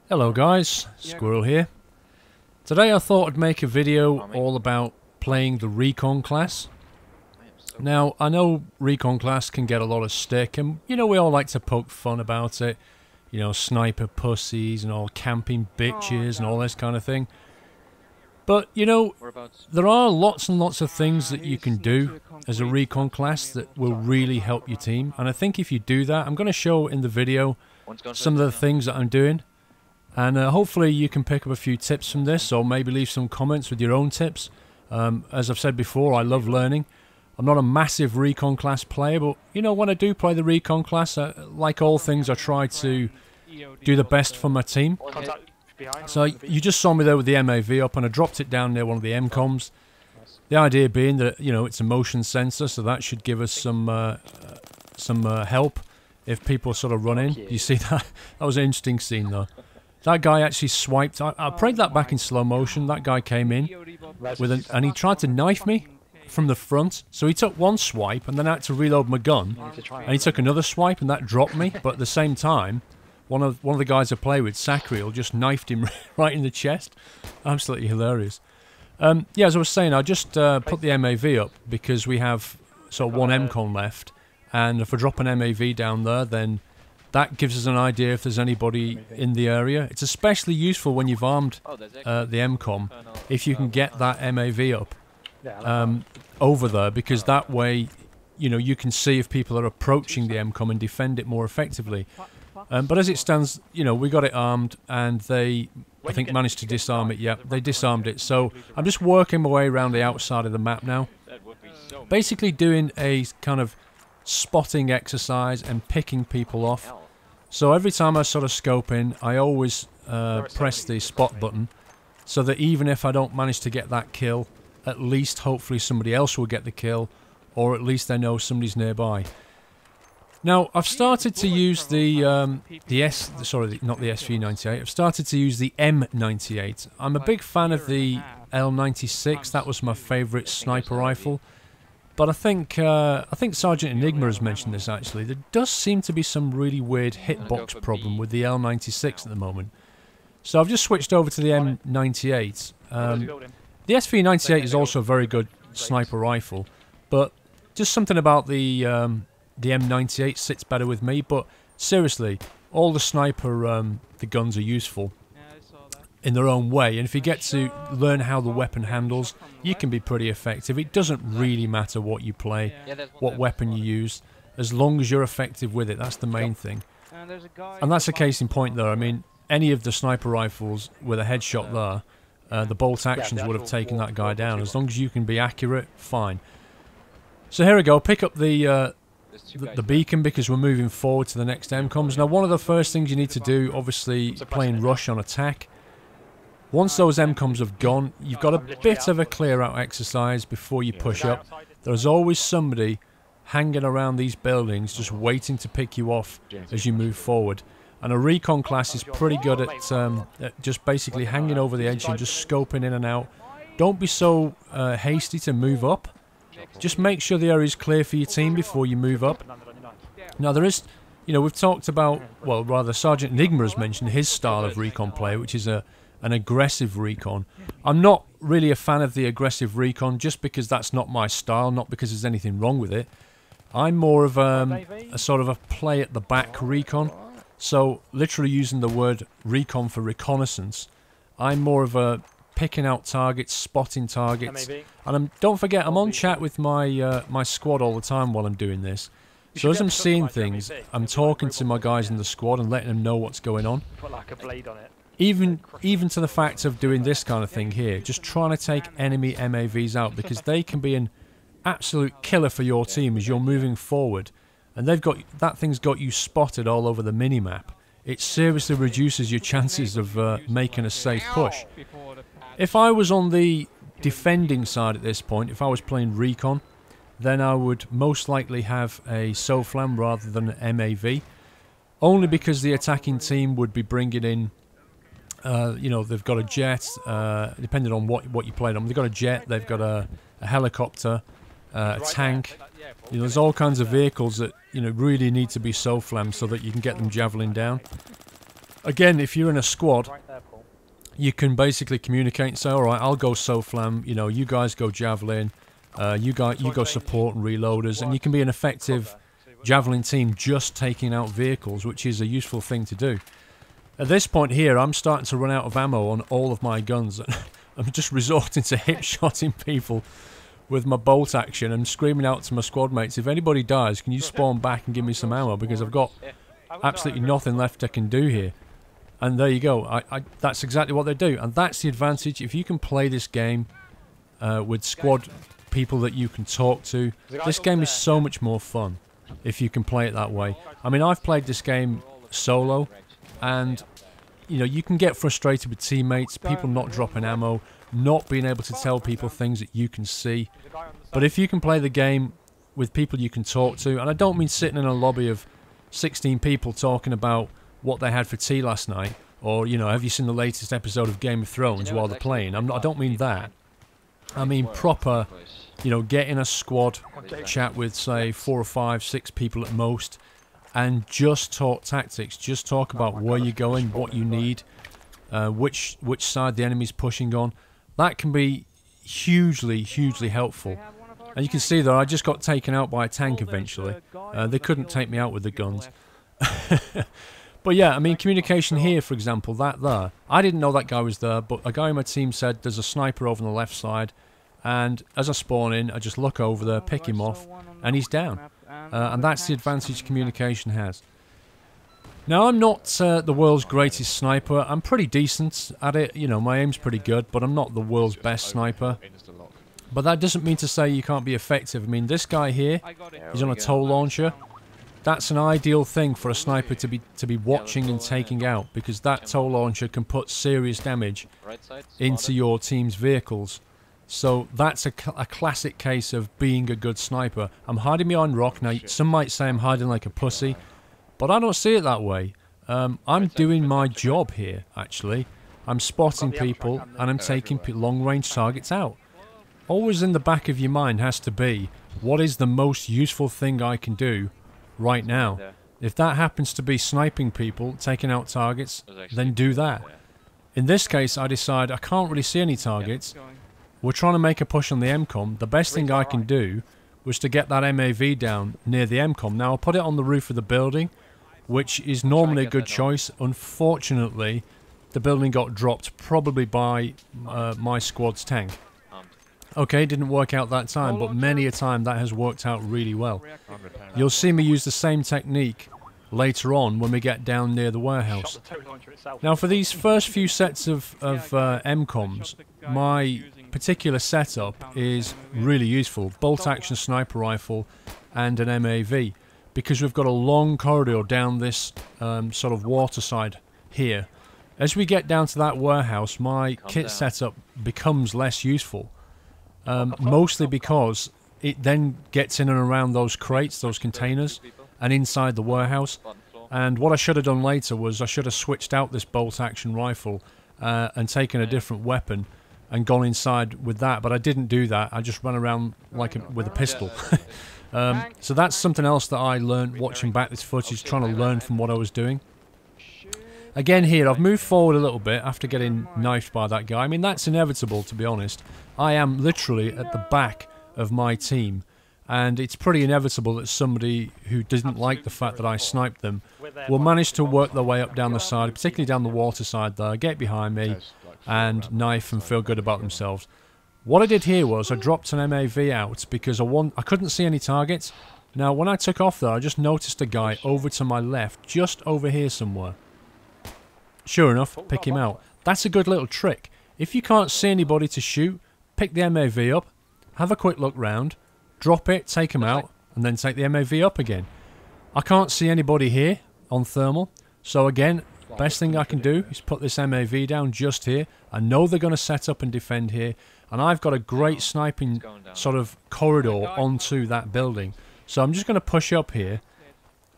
Hello guys, Squirrel here. Today I thought I'd make a video all about playing the Recon class. Now, I know Recon class can get a lot of stick, and you know we all like to poke fun about it. You know, sniper pussies and all camping bitches and all this kind of thing. But, you know, there are lots and lots of things that you can do as a Recon class that will really help your team. And I think if you do that, I'm going to show in the video some of the things that I'm doing. And hopefully you can pick up a few tips from this, or maybe leave some comments with your own tips. As I've said before, I love learning. I'm not a massive Recon class player, but you know, when I do play the Recon class, like all things, I try to do the best for my team. So you just saw me there with the MAV up, and I dropped it down near one of the MCOMs. The idea being that, you know, it's a motion sensor, so that should give us some help if people sort of run in. You see that? That was an interesting scene though. That guy actually swiped. I played that back in slow motion. That guy came in with and he tried to knife me from the front. So he took one swipe and then I had to reload my gun. And he took another swipe and that dropped me. But at the same time, one of the guys I play with, Sacriel, just knifed him right in the chest. Absolutely hilarious. Yeah, as I was saying, I just put the MAV up because we have sort of one MCON left. And if I drop an MAV down there, then that gives us an idea if there's anybody in the area. It's especially useful when you've armed the MCOM, if you can get that MAV up over there, because that way, you know, you can see if people are approaching the MCOM and defend it more effectively. But as it stands, you know, we got it armed, and they, I think, managed to disarm it. Yeah, they disarmed it. So I'm just working my way around the outside of the map now, basically doing a kind of spotting exercise and picking people off. So every time I sort of scope in, I always press the spot button, so that even if I don't manage to get that kill, at least hopefully somebody else will get the kill, or at least they know somebody's nearby. Now I've started to use not the SV98. I've started to use the M98. I'm a big fan of the L96. That was my favourite sniper rifle. But I think Sergeant Enigma has mentioned this actually. There does seem to be some really weird hitbox problem with the L96 at the moment. So I've just switched over to the M98. The SV98 is also a very good sniper rifle, but just something about the M98 sits better with me. But seriously, all the the guns are useful in their own way, and if you get to learn how the weapon handles, you can be pretty effective. It doesn't really matter what you play, what weapon you use, as long as you're effective with it. That's the main thing. And that's a case in point there. I mean, any of the sniper rifles with a headshot there, the bolt actions would have taken that guy down. As long as you can be accurate, fine. So here we go, pick up the beacon, because we're moving forward to the next MCOMs. Now, one of the first things you need to do, obviously, playing rush on attack. Once those MCOMs have gone, you've got a bit of a clear-out exercise before you push up. There's always somebody hanging around these buildings just waiting to pick you off as you move forward. And a Recon class is pretty good at just basically hanging over the edge and just scoping in and out. Don't be so hasty to move up. Just make sure the area is clear for your team before you move up. Now there is, you know, we've talked about, well, rather Sergeant Enigma has mentioned his style of Recon play, which is an aggressive Recon. I'm not really a fan of the aggressive Recon, just because that's not my style, not because there's anything wrong with it. I'm more of a sort of a play at the back Recon. So literally using the word Recon for reconnaissance. I'm more of a picking out targets, spotting targets. And don't forget, I'm on chat with my my squad all the time while I'm doing this. So as I'm seeing things, I'm talking to my guys in the squad and letting them know what's going on. Put like a blade on it. Even to the fact of doing this kind of thing here, just trying to take enemy MAVs out, because they can be an absolute killer for your team as you're moving forward, and that thing's got you spotted all over the minimap. It seriously reduces your chances of making a safe push. If I was on the defending side at this point, if I was playing Recon, then I would most likely have a SOFLAM rather than an MAV, only because the attacking team would be bringing in, you know, they've got a jet, depending on what you played on. They've got a jet, they've got a helicopter, a tank. You know, there's all kinds of vehicles that, you know, really need to be SOFLAM so that you can get them javelin down. Again, if you're in a squad, you can basically communicate and say, all right, I'll go SOFLAM, you know, you guys go Javelin, you go support and reloaders, and you can be an effective Javelin team just taking out vehicles, which is a useful thing to do. At this point here, I'm starting to run out of ammo on all of my guns. I'm just resorting to hip-shotting people with my bolt action and screaming out to my squad mates, if anybody dies, can you spawn back and give me some ammo, because I've got absolutely nothing left I can do here. And there you go, that's exactly what they do, and that's the advantage. If you can play this game with squad people that you can talk to, this game is so much more fun if you can play it that way. I mean, I've played this game solo, and you know, you can get frustrated with teammates, people not dropping ammo, not being able to tell people things that you can see. But if you can play the game with people you can talk to, and I don't mean sitting in a lobby of 16 people talking about what they had for tea last night, or, you know, have you seen the latest episode of Game of Thrones while they're playing? I don't mean that. I mean proper, you know, get in a squad, chat with, say, 4 or 5, 6 people at most, and just talk tactics, just talk about where you're going, what you need, which side the enemy's pushing on. That can be hugely, hugely helpful. And you can see that I just got taken out by a tank eventually. They couldn't take me out with the guns. But yeah, I mean, communication here, for example, that there. I didn't know that guy was there, but a guy in my team said there's a sniper over on the left side. And as I spawn in, I just look over there, pick him off, and he's down. And that's the advantage communication has. Now, I'm not the world's greatest sniper. I'm pretty decent at it. You know, my aim's pretty good, but I'm not the world's best sniper. But that doesn't mean to say you can't be effective. I mean, this guy here, he's on a tow launcher. That's an ideal thing for a sniper to be watching and taking out, because that tow launcher can put serious damage into your team's vehicles. So that's a classic case of being a good sniper. I'm hiding behind rock. Now, some might say I'm hiding like a pussy, but I don't see it that way. I'm doing my job here, actually. I'm spotting people, and I'm taking long-range targets out. Always in the back of your mind has to be, what is the most useful thing I can do right now? If that happens to be sniping people, taking out targets, then do that. In this case, I decide I can't really see any targets. We're trying to make a push on the MCOM. The best thing I can do was to get that MAV down near the MCOM. Now, I'll put it on the roof of the building, which is normally a good choice. Unfortunately, the building got dropped, probably by my squad's tank. Okay, it didn't work out that time, but many a time that has worked out really well. You'll see me use the same technique later on when we get down near the warehouse. Now, for these first few sets of MCOMs, my particular setup is really useful. Bolt-action sniper rifle and an MAV, because we've got a long corridor down this sort of water side here. As we get down to that warehouse, my kit setup becomes less useful. Mostly because it then gets in and around those crates, those containers, and inside the warehouse. And what I should have done later was I should have switched out this bolt-action rifle and taken a different weapon and gone inside with that, but I didn't do that. I just ran around like with a pistol. So that's something else that I learned watching back this footage, trying to learn from what I was doing. Again here, I've moved forward a little bit after getting knifed by that guy. I mean, that's inevitable, to be honest. I am literally at the back of my team, and it's pretty inevitable that somebody who doesn't like the fact that I sniped them will manage to work their way up down the side, particularly down the water side there, get behind me, and knife and feel good about themselves. What I did here was I dropped an MAV out because I couldn't see any targets. Now, when I took off there, I just noticed a guy over to my left, just over here somewhere. Sure enough, pick him out. That's a good little trick. If you can't see anybody to shoot, pick the MAV up, have a quick look round, drop it, take him out, and then take the MAV up again. I can't see anybody here on thermal, so again, best thing I can do is put this MAV down just here. I know they're going to set up and defend here, and I've got a great sniping sort of corridor onto that building. So I'm just going to push up here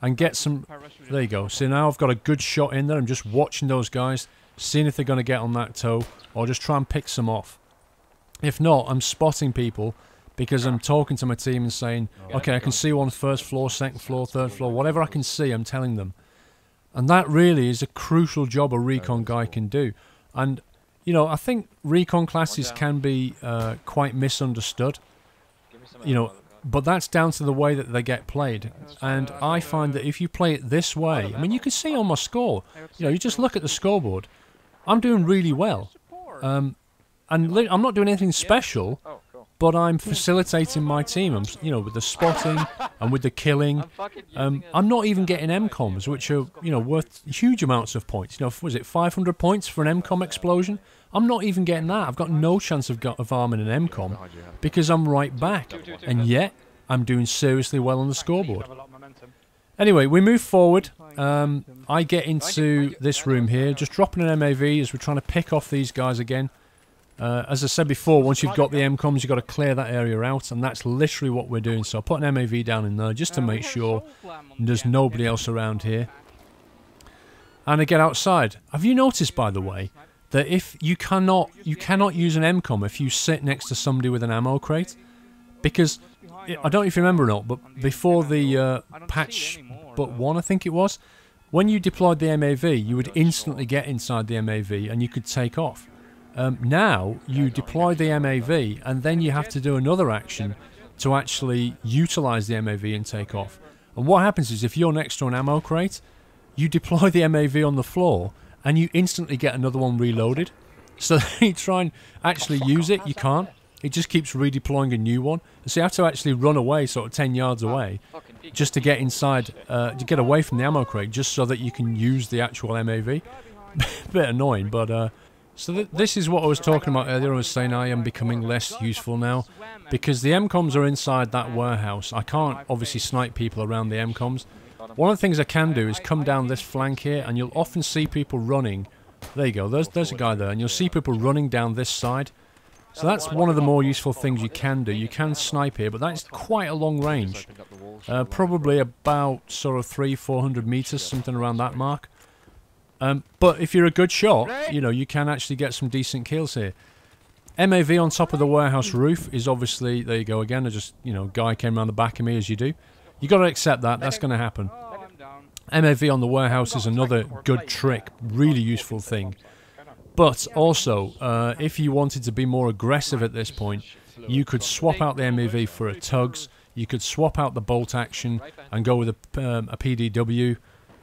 and get some... There you go. See, now I've got a good shot in there. I'm just watching those guys, seeing if they're going to get on that tow, or just try and pick some off. If not, I'm spotting people because I'm talking to my team and saying, okay, I can see you on the first floor, second floor, third floor, whatever I can see, I'm telling them. And that really is a crucial job a recon guy can do. And, you know, I think recon classes can be quite misunderstood, you know, but that's down to the way that they get played. And I find that if you play it this way, I mean, you can see on my score, you know, you just look at the scoreboard, I'm doing really well. And I'm not doing anything special, but I'm facilitating my team. I'm, you know, with the spotting and with the killing. I'm not even getting MCOMs, which are, you know, worth huge amounts of points. You know, was it 500 points for an MCOM explosion? I'm not even getting that. I've got no chance of arming an MCOM because I'm right back. And yet, I'm doing seriously well on the scoreboard. Anyway, we move forward. I get into this room here, just dropping an MAV as we're trying to pick off these guys again. As I said before, once you've got the MCOMs, you've got to clear that area out, and that's literally what we're doing. So I put an MAV down in there just to make sure there's nobody else around here. And I get outside. Have you noticed, by the way, that if you cannot use an MCOM if you sit next to somebody with an ammo crate? Because, I don't know if you remember or not, but before the patch but 1, I think it was, when you deployed the MAV, you would instantly get inside the MAV and you could take off. Now, you deploy the MAV and then you have to do another action to actually utilise the MAV and take off. And what happens is if you're next to an ammo crate, you deploy the MAV on the floor and you instantly get another one reloaded. So you try and actually use it, you can't. It just keeps redeploying a new one. So you have to actually run away sort of 10 yards away just to get inside, to get away from the ammo crate just so that you can use the actual MAV. Bit annoying, but... So this is what I was talking about earlier. I was saying I am becoming less useful now because the MCOMs are inside that warehouse. I can't obviously snipe people around the MCOMs. One of the things I can do is come down this flank here and you'll often see people running. There you go, there's a guy there, and you'll see people running down this side. So that's one of the more useful things you can do. You can snipe here, but that's quite a long range. Probably about sort of 300-400 meters, something around that mark. But if you're a good shot, you know, you can actually get some decent kills here. MAV on top of the warehouse roof is obviously, there you go again, I just, you know, guy came around the back of me as you do. You got to accept that, that's going to happen. MAV on the warehouse is another good trick, really useful thing. But also, if you wanted to be more aggressive at this point, you could swap out the MAV for a t-ugs, you could swap out the bolt action and go with a PDW.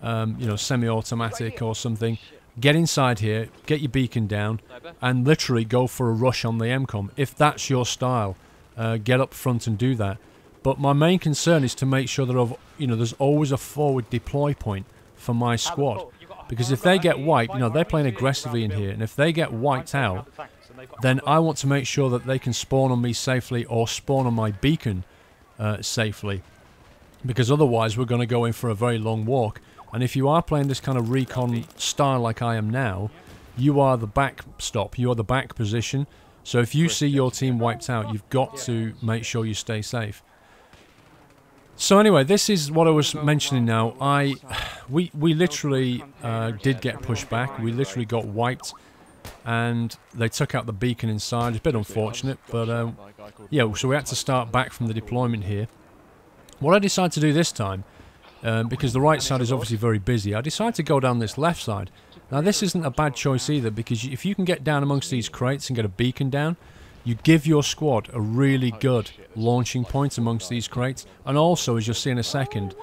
You know, semi-automatic or something. Get inside here, get your beacon down, and literally go for a rush on the MCOM. If that's your style, get up front and do that. But my main concern is to make sure that, you know, there's always a forward deploy point for my squad. Because if they get wiped, you know, they're playing aggressively in here, and if they get wiped out, then I want to make sure that they can spawn on me safely or spawn on my beacon safely. Because otherwise we're going to go in for a very long walk. And if you are playing this kind of recon style like I am now, you are the backstop, you are the back position. So if you see your team wiped out, you've got to make sure you stay safe. So anyway, this is what I was mentioning now. We literally did get pushed back. We literally got wiped, and they took out the beacon inside. It's a bit unfortunate, but yeah, so we had to start back from the deployment here. What I decided to do this time, because the right side is obviously very busy, I decided to go down this left side. Now this isn't a bad choice either, because if you can get down amongst these crates and get a beacon down, you give your squad a really good launching point amongst these crates. And also, as you'll see in a second,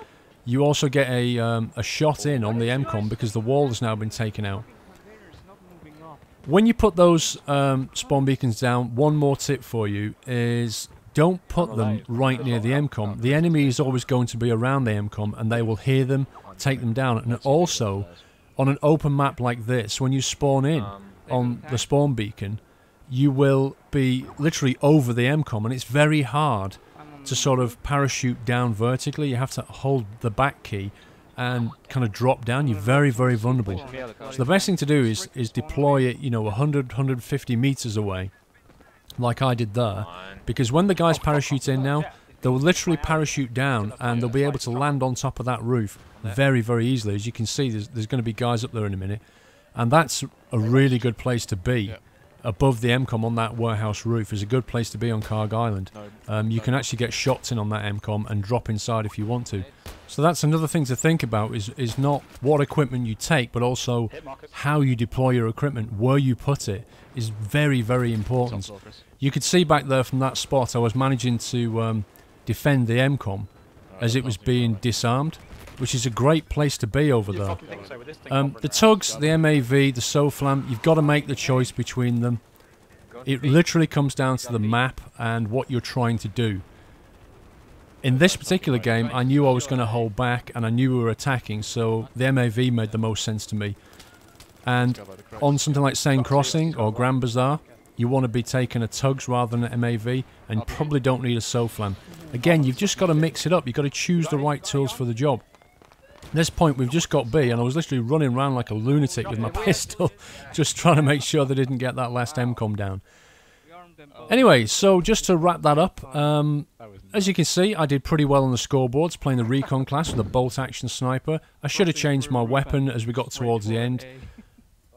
you also get a shot in on the MCOM because the wall has now been taken out. When you put those spawn beacons down, one more tip for you is don't put them right near the MCOM. The enemy is always going to be around the MCOM and they will hear them, take them down. And also, on an open map like this, when you spawn in on the spawn beacon, you will be literally over the MCOM, and it's very hard to sort of parachute down vertically. You have to hold the back key and kind of drop down. You're very, very vulnerable. So the best thing to do is deploy it, you know, 100, 150 meters away, like I did there, because when the guys parachute in now, they'll literally parachute down and they'll be able to land on top of that roof very, very easily. As you can see, there's going to be guys up there in a minute, and that's a really good place to be. Above the MCOM on that warehouse roof is a good place to be on Carg Island. You can actually get shots in on that MCOM and drop inside if you want to. So that's another thing to think about, is not what equipment you take, but also how you deploy your equipment, where you put it, is very, very important. You could see back there from that spot I was managing to defend the MCOM as it was being disarmed, which is a great place to be over there. The tugs, the MAV, the SOFLAM, you've got to make the choice between them. It literally comes down to the map and what you're trying to do. In this particular game, I knew I was going to hold back and I knew we were attacking, so the MAV made the most sense to me. And on something like Seine Crossing or Grand Bazaar, you want to be taking a tugs rather than an MAV, and probably don't need a SOFLAM. Again, you've just got to mix it up, you've got to choose the right tools for the job. At this point, we've just got B, and I was literally running around like a lunatic with my pistol, just trying to make sure they didn't get that last MCOM down. Anyway, so just to wrap that up, as you can see, I did pretty well on the scoreboards playing the Recon class with a bolt-action sniper. I should have changed my weapon as we got towards the end.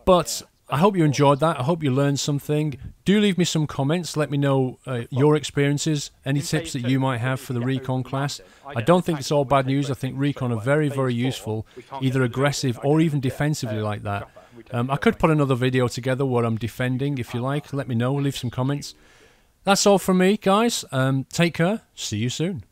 But I hope you enjoyed that. I hope you learned something. Do leave me some comments. Let me know your experiences, any tips that you might have for the Recon class. I don't think it's all bad news. I think Recon are very, very useful, either aggressive or even defensively like that. I could put another video together where I'm defending, if you like. Let me know, leave some comments. That's all from me, guys. Take care. See you soon.